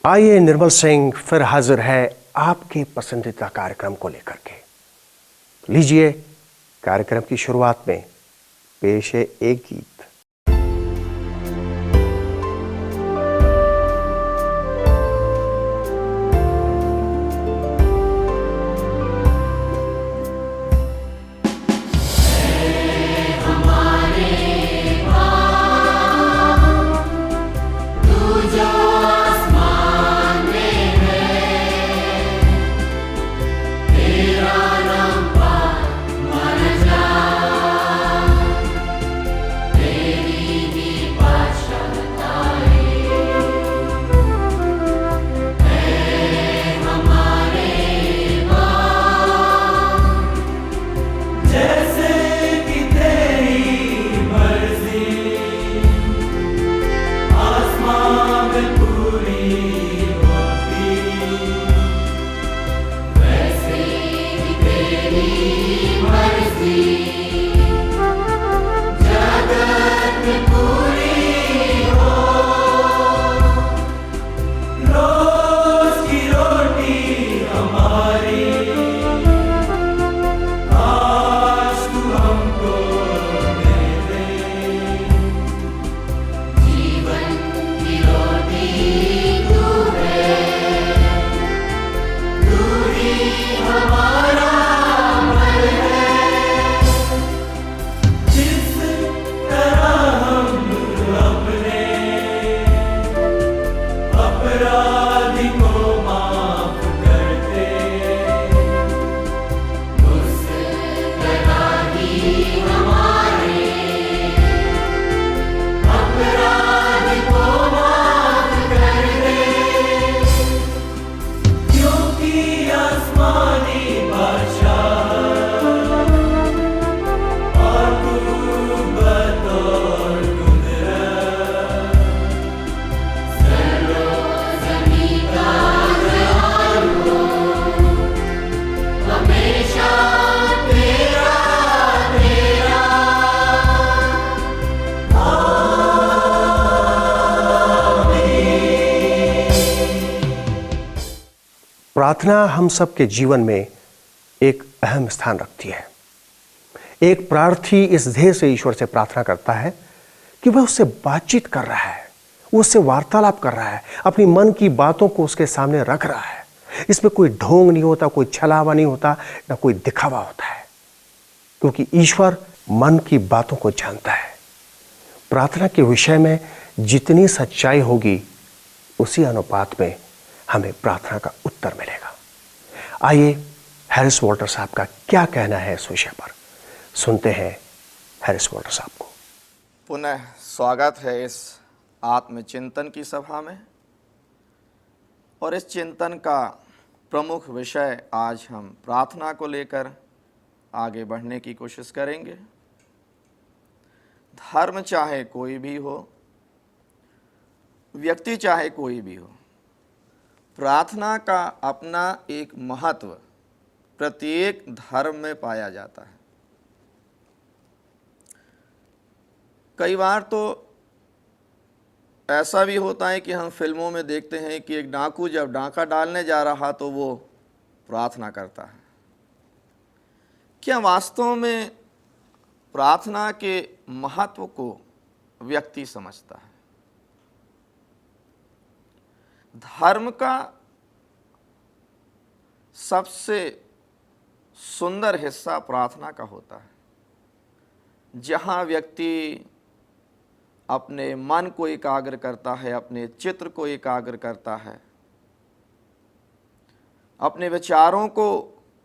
आइए, निर्मल सिंह फिर हाजिर है आपके पसंदीदा कार्यक्रम को लेकर के। लीजिए, कार्यक्रम की शुरुआत में पेश है एक गीत। प्रार्थना हम सबके जीवन में एक अहम स्थान रखती है। एक प्रार्थी इस ध्येय से ईश्वर से प्रार्थना करता है कि वह उससे बातचीत कर रहा है, उससे वार्तालाप कर रहा है, अपनी मन की बातों को उसके सामने रख रहा है। इसमें कोई ढोंग नहीं होता, कोई छलावा नहीं होता, ना कोई दिखावा होता है, क्योंकि ईश्वर मन की बातों को जानता है। प्रार्थना के विषय में जितनी सच्चाई होगी, उसी अनुपात में हमें प्रार्थना का उत्तर मिलेगा। आइए, हैरिस वॉल्टर साहब का क्या कहना है इस विषय पर, सुनते हैं हैरिस वॉल्टर साहब को। पुनः स्वागत है इस आत्मचिंतन की सभा में। और इस चिंतन का प्रमुख विषय आज हम प्रार्थना को लेकर आगे बढ़ने की कोशिश करेंगे। धर्म चाहे कोई भी हो, व्यक्ति चाहे कोई भी हो, प्रार्थना का अपना एक महत्व प्रत्येक धर्म में पाया जाता है। कई बार तो ऐसा भी होता है कि हम फिल्मों में देखते हैं कि एक डाकू जब डाका डालने जा रहा तो वो प्रार्थना करता है। क्या वास्तव में प्रार्थना के महत्व को व्यक्ति समझता है? धर्म का सबसे सुंदर हिस्सा प्रार्थना का होता है, जहाँ व्यक्ति अपने मन को एकाग्र करता है, अपने चित्र को एकाग्र करता है, अपने विचारों को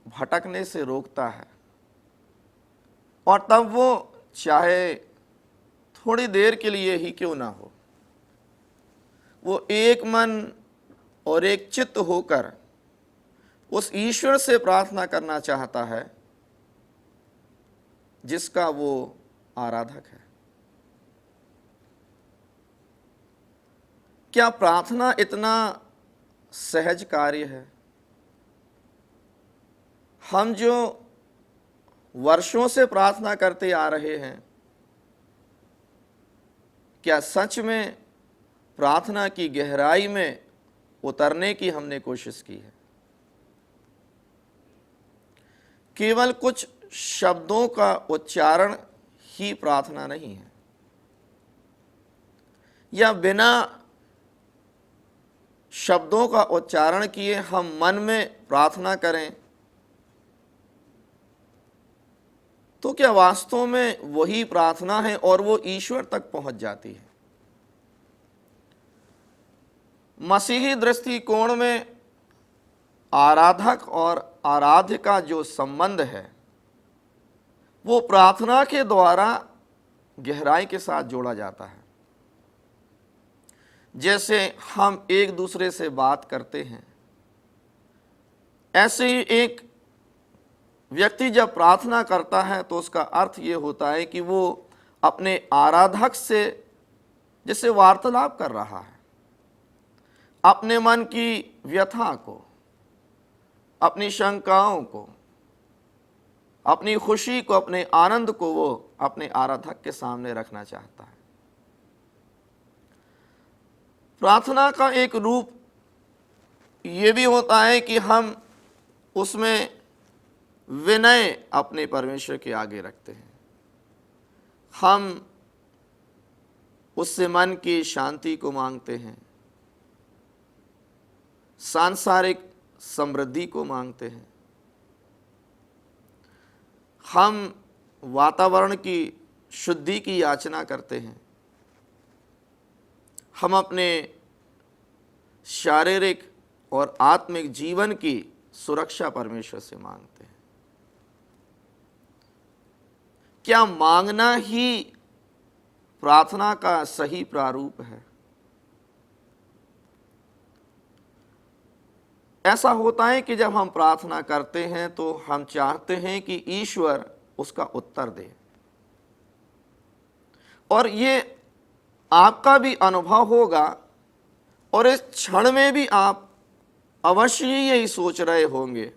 भटकने से रोकता है, और तब वो चाहे थोड़ी देर के लिए ही क्यों ना हो, वो एक मन और एक चित्त होकर उस ईश्वर से प्रार्थना करना चाहता है जिसका वो आराधक है। क्या प्रार्थना इतना सहज कार्य है? हम जो वर्षों से प्रार्थना करते आ रहे हैं, क्या सच में प्रार्थना की गहराई में उतरने की हमने कोशिश की है। केवल कुछ शब्दों का उच्चारण ही प्रार्थना नहीं है, या बिना शब्दों का उच्चारण किए हम मन में प्रार्थना करें तो क्या वास्तव में वही प्रार्थना है और वो ईश्वर तक पहुंच जाती है? मसीही दृष्टिकोण में आराधक और आराध्य का जो संबंध है वो प्रार्थना के द्वारा गहराई के साथ जोड़ा जाता है। जैसे हम एक दूसरे से बात करते हैं, ऐसे ही एक व्यक्ति जब प्रार्थना करता है तो उसका अर्थ ये होता है कि वो अपने आराधक से जैसे वार्तालाप कर रहा है, अपने मन की व्यथा को, अपनी शंकाओं को, अपनी खुशी को, अपने आनंद को वो अपने आराधक के सामने रखना चाहता है। प्रार्थना का एक रूप ये भी होता है कि हम उसमें विनय अपने परमेश्वर के आगे रखते हैं। हम उससे मन की शांति को मांगते हैं, सांसारिक समृद्धि को मांगते हैं, हम वातावरण की शुद्धि की याचना करते हैं, हम अपने शारीरिक और आत्मिक जीवन की सुरक्षा परमेश्वर से मांगते हैं। क्या मांगना ही प्रार्थना का सही प्रारूप है? ऐसा होता है कि जब हम प्रार्थना करते हैं तो हम चाहते हैं कि ईश्वर उसका उत्तर दे, और ये आपका भी अनुभव होगा और इस क्षण में भी आप अवश्य ही यही सोच रहे होंगे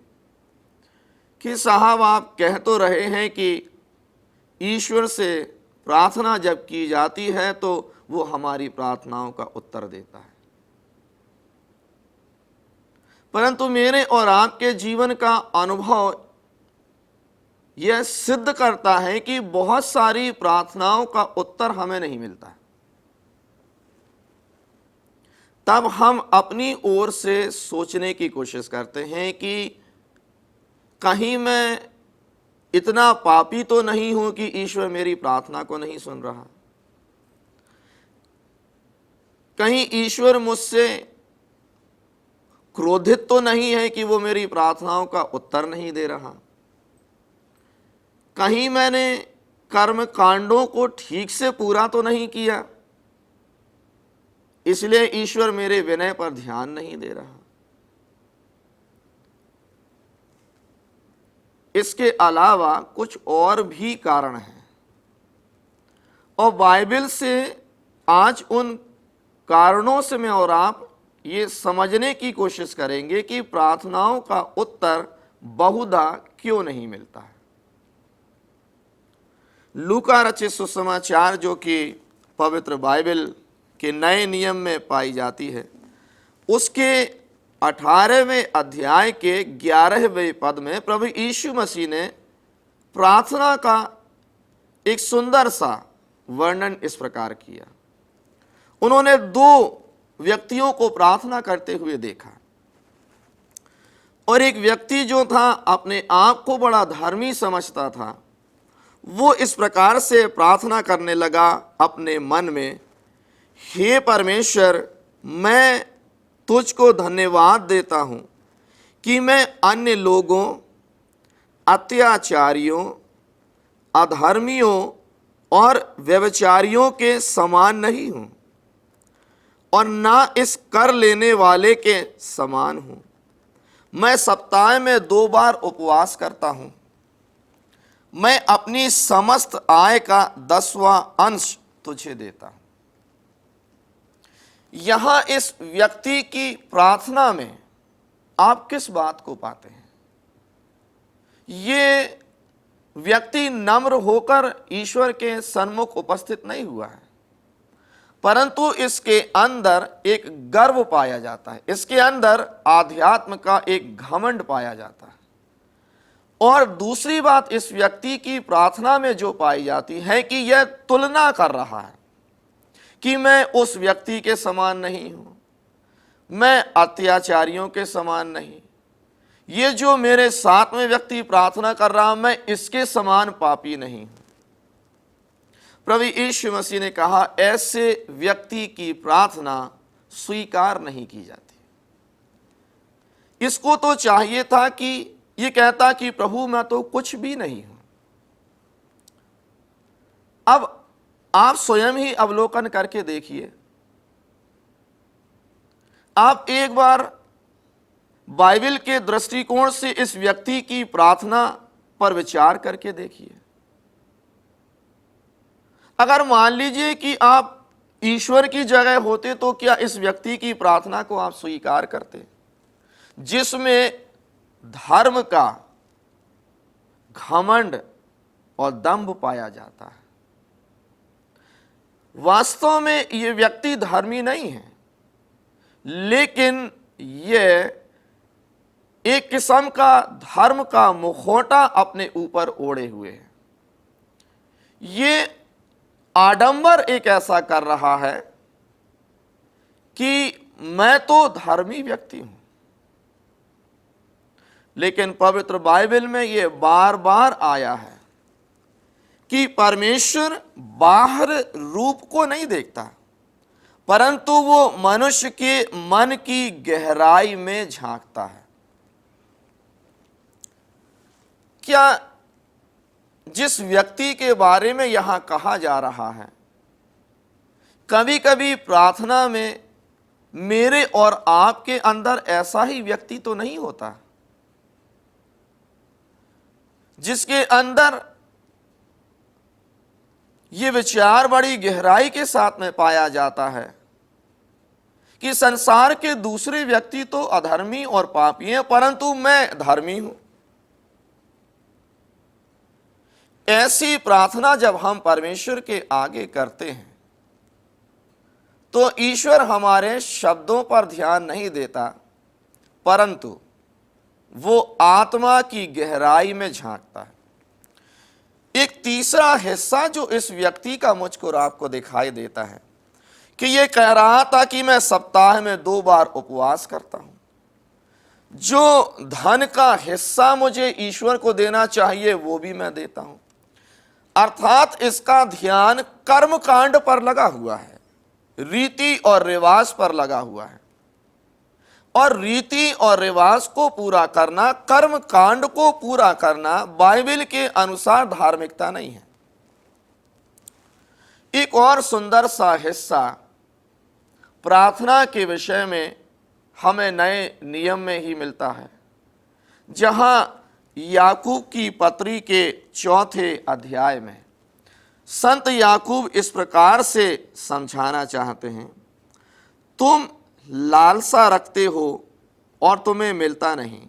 कि साहब आप कह तो रहे हैं कि ईश्वर से प्रार्थना जब की जाती है तो वो हमारी प्रार्थनाओं का उत्तर देता है, परंतु मेरे और आपके जीवन का अनुभव यह सिद्ध करता है कि बहुत सारी प्रार्थनाओं का उत्तर हमें नहीं मिलता है। तब हम अपनी ओर से सोचने की कोशिश करते हैं कि कहीं मैं इतना पापी तो नहीं हूं कि ईश्वर मेरी प्रार्थना को नहीं सुन रहा, कहीं ईश्वर मुझसे क्रोधित तो नहीं है कि वो मेरी प्रार्थनाओं का उत्तर नहीं दे रहा, कहीं मैंने कर्म कांडों को ठीक से पूरा तो नहीं किया इसलिए ईश्वर मेरे विनय पर ध्यान नहीं दे रहा। इसके अलावा कुछ और भी कारण हैं, और बाइबल से आज उन कारणों से मैं और आप ये समझने की कोशिश करेंगे कि प्रार्थनाओं का उत्तर बहुधा क्यों नहीं मिलता है। लूका रचित सुसमाचार जो कि पवित्र बाइबल के नए नियम में पाई जाती है, उसके 18वें अध्याय के 11वें पद में प्रभु यीशु मसीह ने प्रार्थना का एक सुंदर सा वर्णन इस प्रकार किया। उन्होंने दो व्यक्तियों को प्रार्थना करते हुए देखा, और एक व्यक्ति जो था अपने आप को बड़ा धर्मी समझता था, वो इस प्रकार से प्रार्थना करने लगा अपने मन में, हे परमेश्वर, मैं तुझको धन्यवाद देता हूँ कि मैं अन्य लोगों, अत्याचारियों, अधर्मियों और व्यभिचारियों के समान नहीं हूँ, और ना इस कर लेने वाले के समान हूँ। मैं सप्ताह में 2 बार उपवास करता हूँ, मैं अपनी समस्त आय का 10वां अंश तुझे देता हूँ। यहां इस व्यक्ति की प्रार्थना में आप किस बात को पाते हैं? ये व्यक्ति नम्र होकर ईश्वर के सन्मुख उपस्थित नहीं हुआ है, परंतु इसके अंदर एक गर्व पाया जाता है, इसके अंदर आध्यात्म का एक घमंड पाया जाता है। और दूसरी बात इस व्यक्ति की प्रार्थना में जो पाई जाती है कि यह तुलना कर रहा है कि मैं उस व्यक्ति के समान नहीं हूं, मैं अत्याचारियों के समान नहीं, ये जो मेरे साथ में व्यक्ति प्रार्थना कर रहा मैं इसके समान पापी नहीं हूं। प्रभु यीशु मसीह ने कहा ऐसे व्यक्ति की प्रार्थना स्वीकार नहीं की जाती। इसको तो चाहिए था कि ये कहता कि प्रभु मैं तो कुछ भी नहीं हूं। अब आप स्वयं ही अवलोकन करके देखिए, आप एक बार बाइबल के दृष्टिकोण से इस व्यक्ति की प्रार्थना पर विचार करके देखिए। अगर मान लीजिए कि आप ईश्वर की जगह होते तो क्या इस व्यक्ति की प्रार्थना को आप स्वीकार करते, जिसमें धर्म का घमंड और दंभ पाया जाता है। वास्तव में यह व्यक्ति धर्मी नहीं है, लेकिन यह एक किस्म का धर्म का मुखौटा अपने ऊपर ओढ़े हुए है। ये आडंबर एक ऐसा कर रहा है कि मैं तो धर्मी व्यक्ति हूं, लेकिन पवित्र बाइबल में यह बार बार आया है कि परमेश्वर बाहर रूप को नहीं देखता, परंतु वो मनुष्य के मन की गहराई में झांकता है। क्या जिस व्यक्ति के बारे में यहां कहा जा रहा है, कभी कभी प्रार्थना में मेरे और आपके अंदर ऐसा ही व्यक्ति तो नहीं होता जिसके अंदर ये विचार बड़ी गहराई के साथ में पाया जाता है कि संसार के दूसरे व्यक्ति तो अधर्मी और पापी हैं, परंतु मैं धर्मी हूं। ऐसी प्रार्थना जब हम परमेश्वर के आगे करते हैं तो ईश्वर हमारे शब्दों पर ध्यान नहीं देता, परंतु वो आत्मा की गहराई में झांकता है। एक तीसरा हिस्सा जो इस व्यक्ति का मुझको और आपको दिखाई देता है कि ये कह रहा था कि मैं सप्ताह में 2 बार उपवास करता हूं, जो धन का हिस्सा मुझे ईश्वर को देना चाहिए वो भी मैं देता हूं। अर्थात इसका ध्यान कर्म कांड पर लगा हुआ है, रीति और रिवाज पर लगा हुआ है। और रीति और रिवाज को पूरा करना, कर्म कांड को पूरा करना बाइबल के अनुसार धार्मिकता नहीं है। एक और सुंदर सा हिस्सा प्रार्थना के विषय में हमें नए नियम में ही मिलता है, जहां याकूब की पत्री के 4 अध्याय में संत याकूब इस प्रकार से समझाना चाहते हैं, तुम लालसा रखते हो और तुम्हें मिलता नहीं,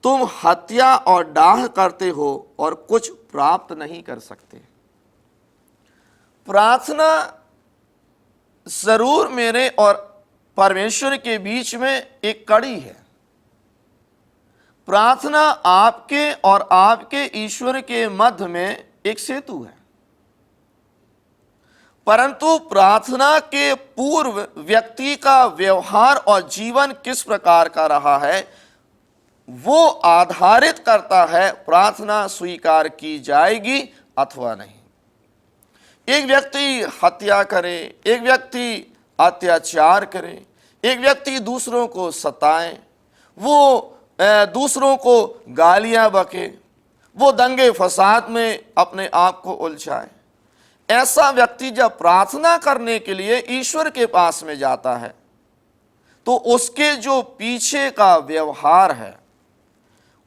तुम हत्या और डाह करते हो और कुछ प्राप्त नहीं कर सकते। प्रार्थना जरूर मेरे और परमेश्वर के बीच में एक कड़ी है। प्रार्थना आपके और आपके ईश्वर के मध्य में एक सेतु है, परंतु प्रार्थना के पूर्व व्यक्ति का व्यवहार और जीवन किस प्रकार का रहा है वो आधारित करता है प्रार्थना स्वीकार की जाएगी अथवा नहीं। एक व्यक्ति हत्या करे, एक व्यक्ति अत्याचार करे, एक व्यक्ति दूसरों को सताए, वो दूसरों को गालियां बके, वो दंगे फसाद में अपने आप को उलझाए, ऐसा व्यक्ति जब प्रार्थना करने के लिए ईश्वर के पास में जाता है तो उसके जो पीछे का व्यवहार है,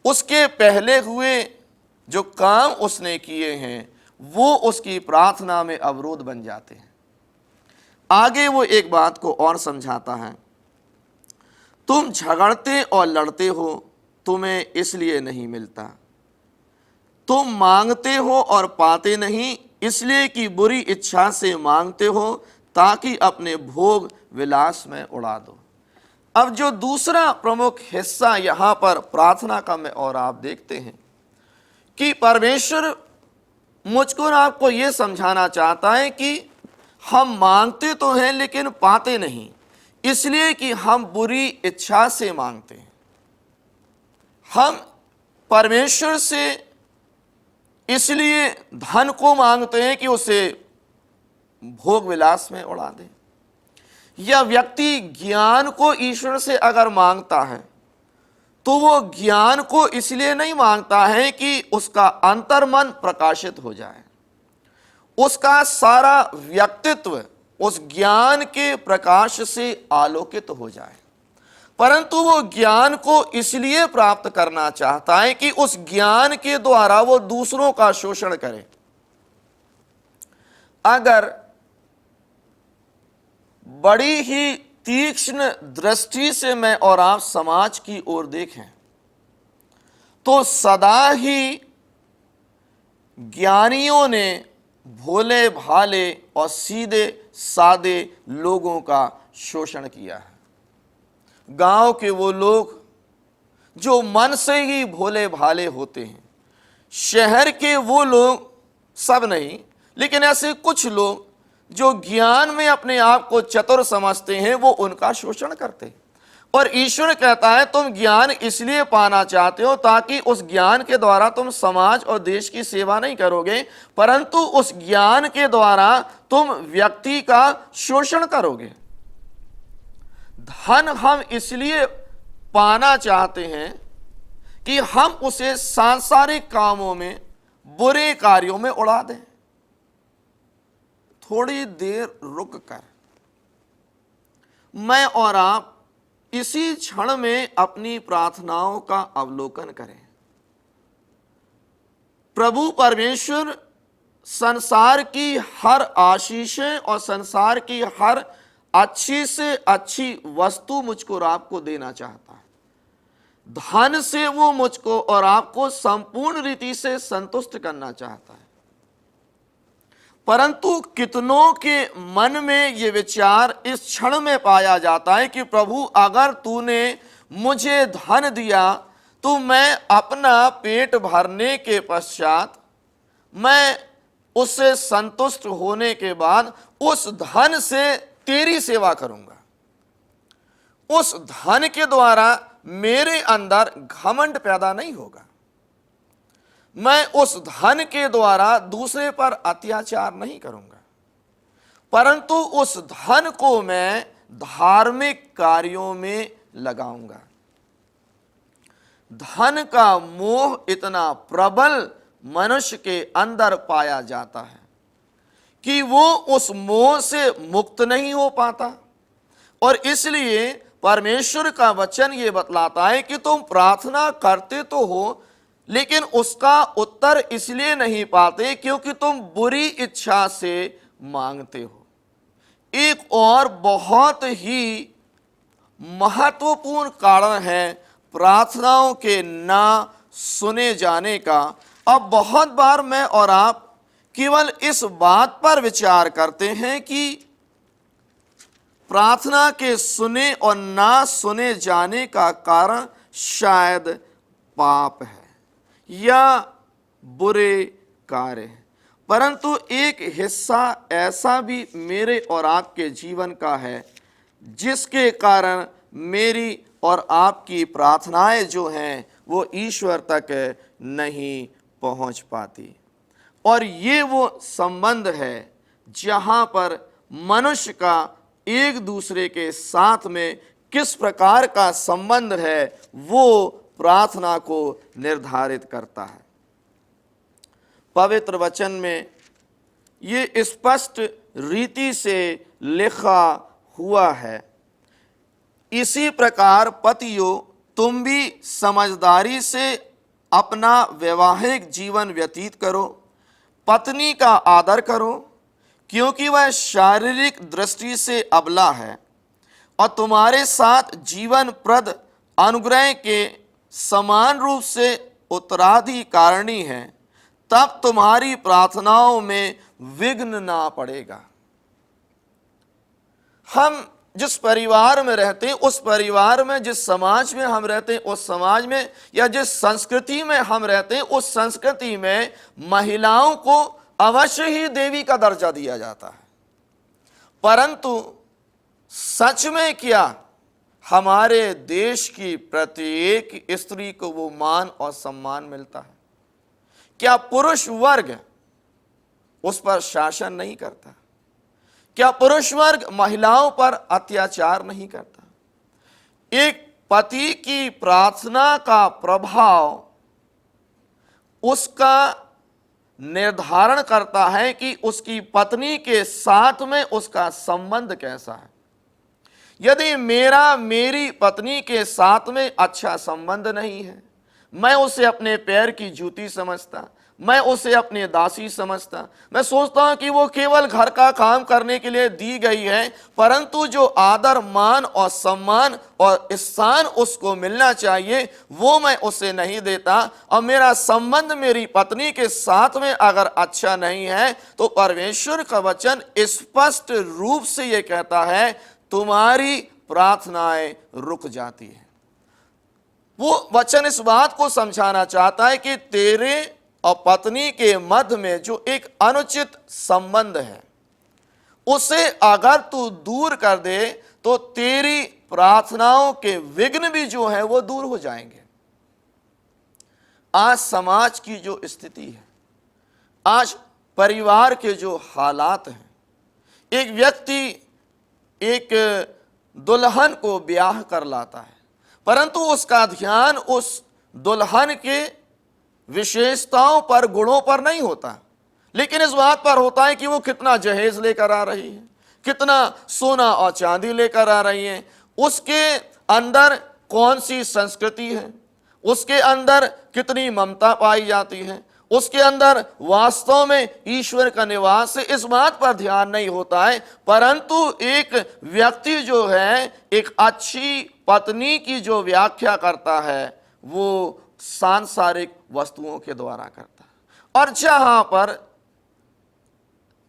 उसके पहले हुए जो काम उसने किए हैं, वो उसकी प्रार्थना में अवरोध बन जाते हैं। आगे वो एक बात को और समझाता है, तुम झगड़ते और लड़ते हो, तुम्हें इसलिए नहीं मिलता, तुम मांगते हो और पाते नहीं, इसलिए कि बुरी इच्छा से मांगते हो ताकि अपने भोग विलास में उड़ा दो। अब जो दूसरा प्रमुख हिस्सा यहाँ पर प्रार्थना का में और आप देखते हैं कि परमेश्वर मुझको और आपको ये समझाना चाहता है कि हम मांगते तो हैं लेकिन पाते नहीं, इसलिए कि हम बुरी इच्छा से मांगते हैं। हम परमेश्वर से इसलिए धन को मांगते हैं कि उसे भोग विलास में उड़ा दे, या व्यक्ति ज्ञान को ईश्वर से अगर मांगता है तो वो ज्ञान को इसलिए नहीं मांगता है कि उसका अंतर्मन प्रकाशित हो जाए, उसका सारा व्यक्तित्व उस ज्ञान के प्रकाश से आलोकित हो जाए, परंतु वो ज्ञान को इसलिए प्राप्त करना चाहता है कि उस ज्ञान के द्वारा वो दूसरों का शोषण करे। अगर बड़ी ही तीक्ष्ण दृष्टि से मैं और आप समाज की ओर देखें तो सदा ही ज्ञानियों ने भोले भाले और सीधे सादे लोगों का शोषण किया है। गांव के वो लोग जो मन से ही भोले भाले होते हैं, शहर के वो लोग, सब नहीं लेकिन ऐसे कुछ लोग जो ज्ञान में अपने आप को चतुर समझते हैं, वो उनका शोषण करते हैं। और ईश्वर कहता है तुम ज्ञान इसलिए पाना चाहते हो ताकि उस ज्ञान के द्वारा तुम समाज और देश की सेवा नहीं करोगे, परंतु उस ज्ञान के द्वारा तुम व्यक्ति का शोषण करोगे। धन हम इसलिए पाना चाहते हैं कि हम उसे सांसारिक कामों में, बुरे कार्यों में उड़ा दें। थोड़ी देर रुक कर मैं और आप इसी क्षण में अपनी प्रार्थनाओं का अवलोकन करें। प्रभु परमेश्वर संसार की हर आशीषें और संसार की हर अच्छी से अच्छी वस्तु मुझको और आपको देना चाहता है। धन से वो मुझको और आपको संपूर्ण रीति से संतुष्ट करना चाहता है, परंतु कितनों के मन में ये विचार इस क्षण में पाया जाता है कि प्रभु अगर तूने मुझे धन दिया तो मैं अपना पेट भरने के पश्चात, मैं उससे संतुष्ट होने के बाद उस धन से तेरी सेवा करूंगा। उस धन के द्वारा मेरे अंदर घमंड पैदा नहीं होगा, मैं उस धन के द्वारा दूसरे पर अत्याचार नहीं करूंगा, परंतु उस धन को मैं धार्मिक कार्यों में लगाऊंगा। धन का मोह इतना प्रबल मनुष्य के अंदर पाया जाता है कि वो उस मोह से मुक्त नहीं हो पाता, और इसलिए परमेश्वर का वचन ये बतलाता है कि तुम प्रार्थना करते तो हो लेकिन उसका उत्तर इसलिए नहीं पाते क्योंकि तुम बुरी इच्छा से मांगते हो। एक और बहुत ही महत्वपूर्ण कारण है प्रार्थनाओं के ना सुने जाने का। अब बहुत बार मैं और आप केवल इस बात पर विचार करते हैं कि प्रार्थना के सुने और ना सुने जाने का कारण शायद पाप है या बुरे कार्य है, परंतु एक हिस्सा ऐसा भी मेरे और आपके जीवन का है जिसके कारण मेरी और आपकी प्रार्थनाएं जो हैं वो ईश्वर तक नहीं पहुंच पाती। और ये वो संबंध है जहां पर मनुष्य का एक दूसरे के साथ में किस प्रकार का संबंध है वो प्रार्थना को निर्धारित करता है। पवित्र वचन में ये स्पष्ट रीति से लिखा हुआ है, इसी प्रकार पतियों तुम भी समझदारी से अपना वैवाहिक जीवन व्यतीत करो, पत्नी का आदर करो क्योंकि वह शारीरिक दृष्टि से अबला है और तुम्हारे साथ जीवन प्रद अनुग्रह के समान रूप से उत्तराधिकारिणी है, तब तुम्हारी प्रार्थनाओं में विघ्न ना पड़ेगा। हम जिस परिवार में रहते हैं, उस परिवार में, जिस समाज में हम रहते हैं, उस समाज में, या जिस संस्कृति में हम रहते हैं, उस संस्कृति में महिलाओं को अवश्य ही देवी का दर्जा दिया जाता है। परंतु सच में क्या हमारे देश की प्रत्येक स्त्री को वो मान और सम्मान मिलता है? क्या पुरुष वर्ग उस पर शासन नहीं करता? क्या पुरुष वर्ग महिलाओं पर अत्याचार नहीं करता? एक पति की प्रार्थना का प्रभाव उसका निर्धारण करता है कि उसकी पत्नी के साथ में उसका संबंध कैसा है। यदि मेरी पत्नी के साथ में अच्छा संबंध नहीं है, मैं उसे अपने पैर की जूती समझता, मैं उसे अपनी दासी समझता, मैं सोचता हूं कि वो केवल घर का काम करने के लिए दी गई है, परंतु जो आदर, मान और सम्मान और स्थान उसको मिलना चाहिए वो मैं उसे नहीं देता, और मेरा संबंध मेरी पत्नी के साथ में अगर अच्छा नहीं है, तो परमेश्वर का वचन स्पष्ट रूप से ये कहता है तुम्हारी प्रार्थनाएं रुक जाती है। वो वचन इस बात को समझाना चाहता है कि तेरे और पत्नी के मध्य में जो एक अनुचित संबंध है, उसे अगर तू दूर कर दे तो तेरी प्रार्थनाओं के विघ्न भी जो है वो दूर हो जाएंगे। आज समाज की जो स्थिति है, आज परिवार के जो हालात हैं, एक व्यक्ति एक दुल्हन को ब्याह कर लाता है, परंतु उसका ध्यान उस दुल्हन के विशेषताओं पर, गुणों पर नहीं होता, लेकिन इस बात पर होता है कि वो कितना जहेज लेकर आ रही है, कितना सोना और चांदी लेकर आ रही है, उसके अंदर कौन सी संस्कृति है, उसके अंदर कितनी ममता पाई जाती है, उसके अंदर वास्तव में ईश्वर का निवास है, इस बात पर ध्यान नहीं होता है। परंतु एक व्यक्ति जो है एक अच्छी पत्नी की जो व्याख्या करता है वो सांसारिक वस्तुओं के द्वारा करता है। और जहां पर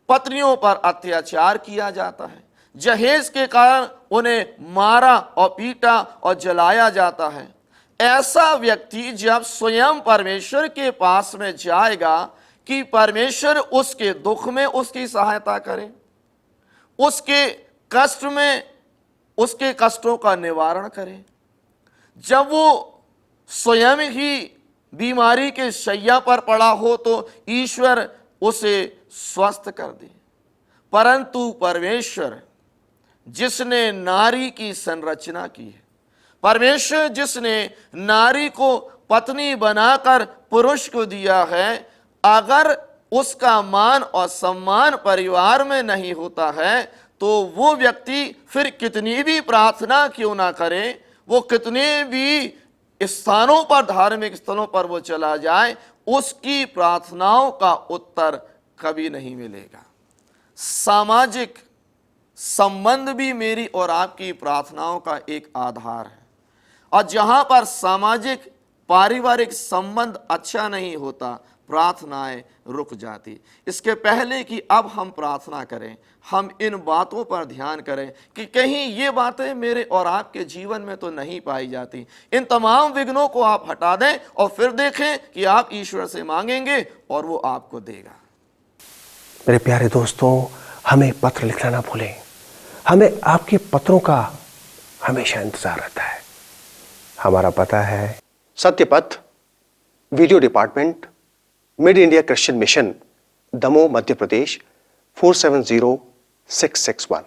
पत्नियों पर अत्याचार किया जाता है, जहेज के कारण उन्हें मारा और पीटा और जलाया जाता है, ऐसा व्यक्ति जब स्वयं परमेश्वर के पास में जाएगा कि परमेश्वर उसके दुख में उसकी सहायता करे, उसके कष्ट में उसके कष्टों का निवारण करे, जब वो स्वयं ही बीमारी के शैया पर पड़ा हो तो ईश्वर उसे स्वस्थ कर दे। परंतु परमेश्वर जिसने नारी की संरचना की है, परमेश्वर जिसने नारी को पत्नी बनाकर पुरुष को दिया है, अगर उसका मान और सम्मान परिवार में नहीं होता है तो वो व्यक्ति फिर कितनी भी प्रार्थना क्यों ना करे, वो कितने भी स्थानों पर, धार्मिक स्थलों पर वो चला जाए, उसकी प्रार्थनाओं का उत्तर कभी नहीं मिलेगा। सामाजिक संबंध भी मेरी और आपकी प्रार्थनाओं का एक आधार है, और जहां पर सामाजिक पारिवारिक संबंध अच्छा नहीं होता, प्रार्थनाएं रुक जाती। इसके पहले कि अब हम प्रार्थना करें, हम इन बातों पर ध्यान करें कि कहीं ये बातें मेरे और आपके जीवन में तो नहीं पाई जाती। इन तमाम विघ्नों को आप हटा दें और फिर देखें कि आप ईश्वर से मांगेंगे और वो आपको देगा। मेरे प्यारे दोस्तों, हमें पत्र लिखना ना भूलें। हमें आपके पत्रों का हमेशा इंतजार रहता है। हमारा पता है Satyapath, video department, mid India Christian mission, Damoh, Madhya Pradesh 470661।